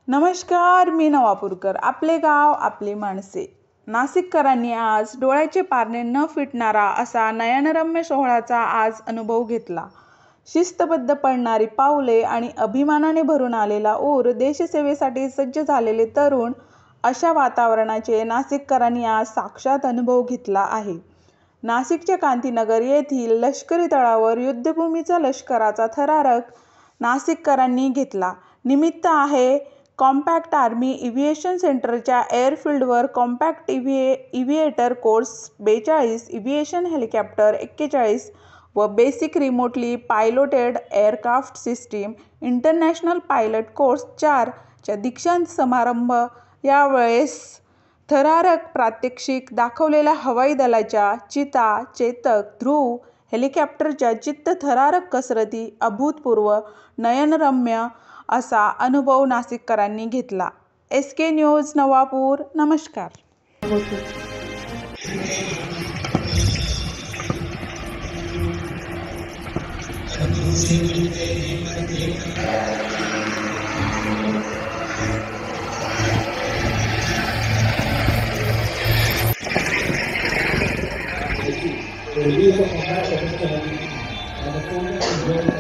नमस्कार, मी नवापूरकर. आपले गाव आपली माणसे. नाशिककरांनी आज डोळ्याचे पारणे न फिटणारा असा नयनरम्य सोहळ्याचा आज अनुभव घेतला. शिस्तबद्ध पळणारी पावले आणि अभिमानाने भरून आलेला ऊर, देशसेवेसाठी सज्ज झालेले तरुण, अशा वातावरणाचे नाशिककरांनी आज साक्षात अनुभव घेतला आहे. नाशिकच्या कांतीनगर येथील लष्करी तळावर युद्धभूमीचा लष्कराचा थरारक नाशिककरांनी घेतला. निमित्त आहे कॉम्पॅक्ट आर्मी एव्हिएशन सेंटरच्या एअरफील्डवर combat aviator course 42, aviation helicopter 41 व basic remotely piloted aircraft system international pilot course 4 च्या दीक्षांत समारंभ. यावेळेस थरारक प्रात्यक्षिक दाखवलेल्या हवाई दलाच्या चिता, चेतक, ध्रुव हेलिकॉप्टरच्या चित्तथरारक कसरती अभूतपूर्व, नयनरम्य असा अनुभव नाशिककरांनी घेतला. SK news Navapur. नमस्कार. El